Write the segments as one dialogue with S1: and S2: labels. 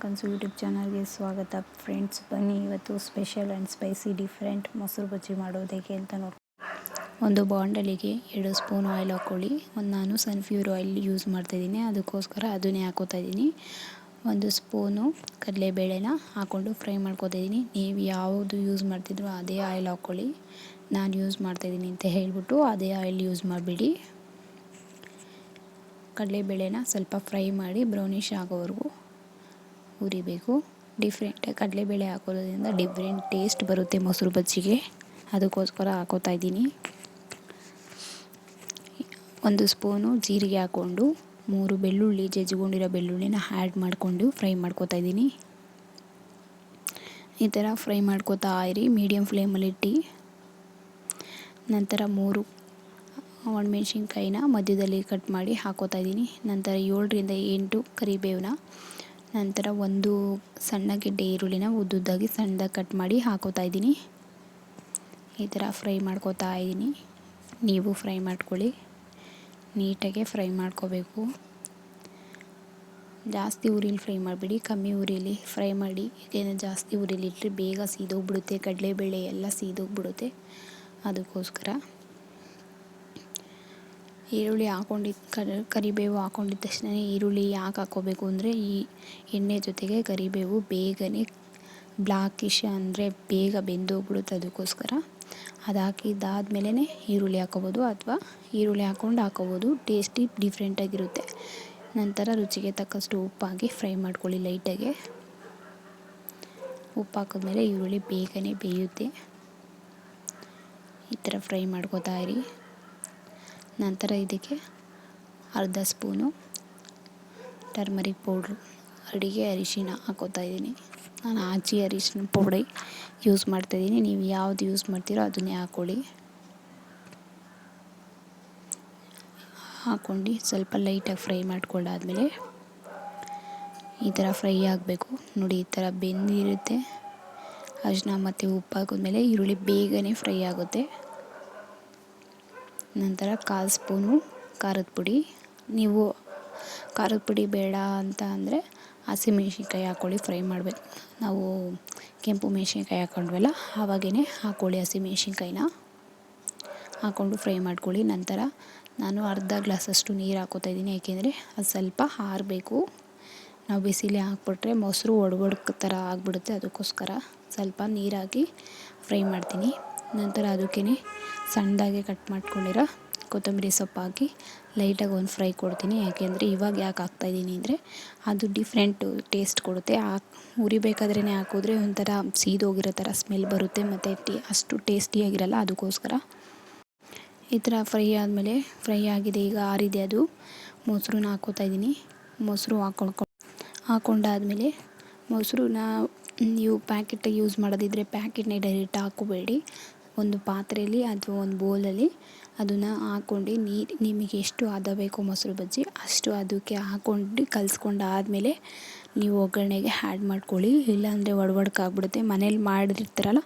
S1: ಕನಸು ಯೂಟ್ಯೂಬ್ ಚಾನಲ್ಗೆ ಸ್ವಾಗತ ಫ್ರೆಂಡ್ಸ್. ಬನ್ನಿ ಇವತ್ತು ಸ್ಪೆಷಲ್ ಆ್ಯಂಡ್ ಸ್ಪೈಸಿ ಡಿಫ್ರೆಂಟ್ ಮೊಸರು ಬಜ್ಜಿ ಮಾಡೋದು ಹೇಗೆ ಅಂತ ನೋಡಿ. ಒಂದು ಬಾಂಡಲಿಗೆ 2 ಸ್ಪೂನ್ ಆಯಿಲ್ ಹಾಕ್ಕೊಳ್ಳಿ. ನಾನು ಸನ್ಫ್ಯೂರ್ ಆಯಿಲ್ ಯೂಸ್ ಮಾಡ್ತಾಯಿದ್ದೀನಿ, ಅದಕ್ಕೋಸ್ಕರ ಅದನ್ನೇ ಹಾಕೋತಾ ಇದ್ದೀನಿ. 1 ಸ್ಪೂನು ಕಡಲೆಬೇಳೆನ ಹಾಕ್ಕೊಂಡು ಫ್ರೈ ಮಾಡ್ಕೊತಾಯಿದ್ದೀನಿ. ನೀವು ಯಾವುದು ಯೂಸ್ ಮಾಡ್ತಿದ್ರು ಅದೇ ಆಯಿಲ್ ಹಾಕ್ಕೊಳ್ಳಿ. ನಾನು ಯೂಸ್ ಮಾಡ್ತಾಯಿದ್ದೀನಿ ಅಂತ ಹೇಳಿಬಿಟ್ಟು ಅದೇ ಆಯಿಲ್ ಯೂಸ್ ಮಾಡಿಬಿಡಿ. ಕಡಲೆಬೇಳೆನ ಸ್ವಲ್ಪ ಫ್ರೈ ಮಾಡಿ ಬ್ರೌನಿಷ್ ಆಗೋವರೆಗೂ ಹುರಿಬೇಕು. ಕಡಲೆಬೇಳೆ ಹಾಕೋದ್ರಿಂದ ಡಿಫ್ರೆಂಟ್ ಟೇಸ್ಟ್ ಬರುತ್ತೆ ಮೊಸರು ಬಜ್ಜಿಗೆ, ಅದಕ್ಕೋಸ್ಕರ ಹಾಕೋತಾ ಇದ್ದೀನಿ. 1 ಸ್ಪೂನು ಜೀರಿಗೆ ಹಾಕ್ಕೊಂಡು 3 ಬೆಳ್ಳುಳ್ಳಿ, ಜಜ್ಜಿಕೊಂಡಿರೋ ಬೆಳ್ಳುಳ್ಳಿನ ಆ್ಯಡ್ ಮಾಡಿಕೊಂಡು ಫ್ರೈ ಮಾಡ್ಕೋತಾ ಇದ್ದೀನಿ. ಈ ಥರ ಫ್ರೈ ಮಾಡ್ಕೋತಾ ಇರಿ, ಮೀಡಿಯಮ್ ಫ್ಲೇಮಲ್ಲಿಟ್ಟು. ನಂತರ 3 ಒಣಮೆಣ್ಸಿನ್ಕಾಯಿನ ಮಧ್ಯದಲ್ಲಿ ಕಟ್ ಮಾಡಿ ಹಾಕೋತಾ ಇದ್ದೀನಿ. ನಂತರ 7ರಿಂದ 8 ಕರಿಬೇವನ್ನ, ನಂತರ 1 ಸಣ್ಣ ಗೆಡ್ಡೆ ಈರುಳ್ಳಿನ ಉದ್ದುದ್ದಾಗಿ ಸಣ್ಣದಾಗಿ ಕಟ್ ಮಾಡಿ ಹಾಕೋತಾ ಇದ್ದೀನಿ. ಈ ಥರ ಫ್ರೈ ಮಾಡ್ಕೋತಾ ಇದ್ದೀನಿ. ನೀವು ಫ್ರೈ ಮಾಡ್ಕೊಳ್ಳಿ, ನೀಟಾಗೆ ಫ್ರೈ ಮಾಡ್ಕೋಬೇಕು. ಜಾಸ್ತಿ ಉರಿಲಿ ಫ್ರೈ ಮಾಡಿಬಿಡಿ, ಕಮ್ಮಿ ಉರಿಲಿ ಫ್ರೈ ಮಾಡಿ. ಏಕೆಂದರೆ ಜಾಸ್ತಿ ಉರಿಲಿಟ್ಟರೆ ಬೇಗ ಸೀದೋಗ್ಬಿಡುತ್ತೆ, ಕಡಲೆಬೇಳೆ ಎಲ್ಲ ಸೀದೋಗ್ಬಿಡುತ್ತೆ. ಅದಕ್ಕೋಸ್ಕರ ಈರುಳ್ಳಿ ಹಾಕೊಂಡಿದ್ದು ಕರಿಬೇವು ಹಾಕೊಂಡಿದ್ದ ತಕ್ಷಣ ಈರುಳ್ಳಿ ಯಾಕೆ ಹಾಕ್ಕೋಬೇಕು ಅಂದರೆ ಈ ಎಣ್ಣೆ ಜೊತೆಗೆ ಕರಿಬೇವು ಬೇಗನೆ ಬ್ಲ್ಯಾಕಿಶ್ ಅಂದರೆ ಬೇಗ ಬೆಂದೋಗ್ಬಿಡುತ್ತೆ. ಅದಕ್ಕೋಸ್ಕರ ಅದು ಹಾಕಿದ್ದಾದ್ಮೇಲೆ ಈರುಳ್ಳಿ ಹಾಕ್ಕೋಬೋದು, ಅಥವಾ ಈರುಳ್ಳಿ ಹಾಕ್ಕೋಬೋದು. ಟೇಸ್ಟಿ ಡಿಫ್ರೆಂಟಾಗಿರುತ್ತೆ. ನಂತರ ರುಚಿಗೆ ತಕ್ಕಷ್ಟು ಉಪ್ಪು ಹಾಕಿ ಫ್ರೈ ಮಾಡ್ಕೊಳ್ಳಿ ಲೈಟಾಗೆ. ಉಪ್ಪು ಹಾಕಿದ್ಮೇಲೆ ಈರುಳ್ಳಿ ಬೇಗನೆ ಬೇಯುತ್ತೆ. ಈ ಥರ ಫ್ರೈ ಮಾಡ್ಕೋತಾ ಇರಿ. ನಂತರ ಇದಕ್ಕೆ 1/2 ಸ್ಪೂನು ಟರ್ಮರಿಕ್ ಪೌಡ್ರು, ಅಡುಗೆ ಅರಿಶಿನ ಹಾಕೋತಾ ಇದ್ದೀನಿ. ನಾನು ಆಚಿ ಅರಿಶಿನ ಪೌಡಿ ಯೂಸ್ ಮಾಡ್ತಾಯಿದ್ದೀನಿ. ನೀವು ಯಾವುದು ಯೂಸ್ ಮಾಡ್ತೀರೋ ಅದನ್ನೇ ಹಾಕ್ಕೊಳ್ಳಿ. ಹಾಕ್ಕೊಂಡು ಸ್ವಲ್ಪ ಲೈಟಾಗಿ ಫ್ರೈ ಮಾಡ್ಕೊಂಡಾದ್ಮೇಲೆ ಈ ಥರ ಫ್ರೈ ಆಗಬೇಕು ನೋಡಿ. ಈ ಥರ ಬೆಂದಿರುತ್ತೆ. ಅರಿಶಿನ ಮತ್ತು ಉಪ್ಪು ಹಾಕಿದ್ಮೇಲೆ ಈರುಳ್ಳಿ ಬೇಗನೆ ಫ್ರೈ ಆಗುತ್ತೆ. ನಂತರ 1/4 ಸ್ಪೂನು ಖಾರದ ಪುಡಿ. ನೀವು ಖಾರದ ಪುಡಿ ಬೇಡ ಅಂತ ಅಂದರೆ ಹಸಿಮೆಣ್ಸಿನ್ಕಾಯಿ ಹಾಕ್ಕೊಳ್ಳಿ, ಫ್ರೈ ಮಾಡಬೇಕು. ನಾವು ಕೆಂಪು ಮೆಣಸಿನ್ಕಾಯಿ ಹಾಕ್ಕೊಂಡ್ವಲ್ಲ ಆವಾಗೇ ಹಾಕ್ಕೊಳ್ಳಿ. ಹಸಿಮೆಣ್ಸಿನ್ಕಾಯಿನ ಹಾಕ್ಕೊಂಡು ಫ್ರೈ ಮಾಡ್ಕೊಳ್ಳಿ. ನಂತರ ನಾನು 1/2 ಗ್ಲಾಸಷ್ಟು ನೀರು ಹಾಕ್ಕೋತಾ ಇದ್ದೀನಿ, ಏಕೆಂದರೆ ಅದು ಸ್ವಲ್ಪ ಆರಬೇಕು. ನಾವು ಬಿಸಿಲೇ ಹಾಕ್ಬಿಟ್ರೆ ಮೊಸರು ಒಡ್ಕ ಥರ ಆಗಿಬಿಡುತ್ತೆ. ಅದಕ್ಕೋಸ್ಕರ ಸ್ವಲ್ಪ ನೀರು ಹಾಕಿ ಫ್ರೈ ಮಾಡ್ತೀನಿ. ನಂತರ ಅದಕ್ಕೇ ಸಣ್ಣದಾಗೆ ಕಟ್ ಮಾಡ್ಕೊಂಡಿರೋ ಕೊತ್ತಂಬರಿ ಸೊಪ್ಪು ಹಾಕಿ ಲೈಟಾಗಿ ಒಂದು ಫ್ರೈ ಕೊಡ್ತೀನಿ. ಯಾಕೆಂದರೆ ಇವಾಗ ಯಾಕೆ ಹಾಕ್ತಾಯಿದ್ದೀನಿ ಅಂದರೆ ಅದು ಡಿಫ್ರೆಂಟ್ ಟೇಸ್ಟ್ ಕೊಡುತ್ತೆ. ಉರಿಬೇಕಾದ್ರೇ ಹಾಕಿದ್ರೆ ಒಂಥರ ಸೀದೋಗಿರೋ ಥರ ಸ್ಮೆಲ್ ಬರುತ್ತೆ, ಮತ್ತು ಅಷ್ಟು ಟೇಸ್ಟಿಯಾಗಿರಲ್ಲ. ಅದಕ್ಕೋಸ್ಕರ ಈ ಥರ ಫ್ರೈ ಆಗಿದೆ, ಈಗ ಆರಿದೆ. ಅದು ಮೊಸರನ್ನ ಹಾಕ್ಕೋತಾ ಇದ್ದೀನಿ. ಮೊಸರು ಹಾಕ್ಕೊಂಡಾದ್ಮೇಲೆ ಮೊಸರನ್ನ ನೀವು ಪ್ಯಾಕೆಟ್ ಯೂಸ್ ಮಾಡೋದಿದ್ದರೆ ಪ್ಯಾಕೆಟ್ನೇ ಡೈರೆಕ್ಟ್ ಹಾಕ್ಕೋಬೇಡಿ. ಒಂದು ಪಾತ್ರೆಯಲ್ಲಿ ಅಥವಾ ಒಂದು ಬೌಲಲ್ಲಿ ಅದನ್ನು ಹಾಕ್ಕೊಂಡು ನಿಮಗೆ ಎಷ್ಟು ಹದ ಬೇಕೋ ಮೊಸರು ಬಜ್ಜಿ ಅಷ್ಟು ಅದಕ್ಕೆ ಹಾಕ್ಕೊಂಡು ಕಲಿಸ್ಕೊಂಡಾದ್ಮೇಲೆ ನೀವು ಒಗ್ಗರಣೆಗೆ ಆ್ಯಡ್ ಮಾಡ್ಕೊಳ್ಳಿ. ಇಲ್ಲಾಂದರೆ ಒಡ್ಕಾಗ್ಬಿಡುತ್ತೆ. ಮನೇಲಿ ಮಾಡಿರ್ತಾರಲ್ಲ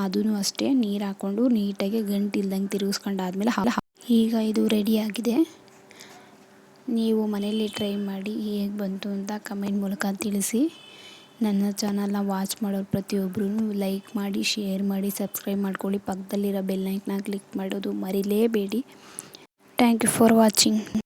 S1: ಅದೂ ಅಷ್ಟೇ, ನೀರು ಹಾಕ್ಕೊಂಡು ನೀಟಾಗಿ ಗಂಟಿಲ್ದಂಗೆ ತಿರುಗಿಸ್ಕೊಂಡಾದ್ಮೇಲೆ ಈಗ ಇದು ರೆಡಿಯಾಗಿದೆ. ನೀವು ಮನೆಯಲ್ಲಿ ಟ್ರೈ ಮಾಡಿ ಹೇಗೆ ಬಂತು ಅಂತ ಕಮೆಂಟ್ ಮೂಲಕ ತಿಳಿಸಿ. ನನ್ನ ಚಾನಲ್ನ ವಾಚ್ ಮಾಡೋರು ಪ್ರತಿಯೊಬ್ಬರೂ ಲೈಕ್ ಮಾಡಿ, ಶೇರ್ ಮಾಡಿ, ಸಬ್ಸ್ಕ್ರೈಬ್ ಮಾಡ್ಕೊಳ್ಳಿ. ಪಕ್ಕದಲ್ಲಿರೋ ಬೆಲ್ ಐಕನ್ನ ಕ್ಲಿಕ್ ಮಾಡೋದು ಮರಿಲೇಬೇಡಿ. Thank you for watching.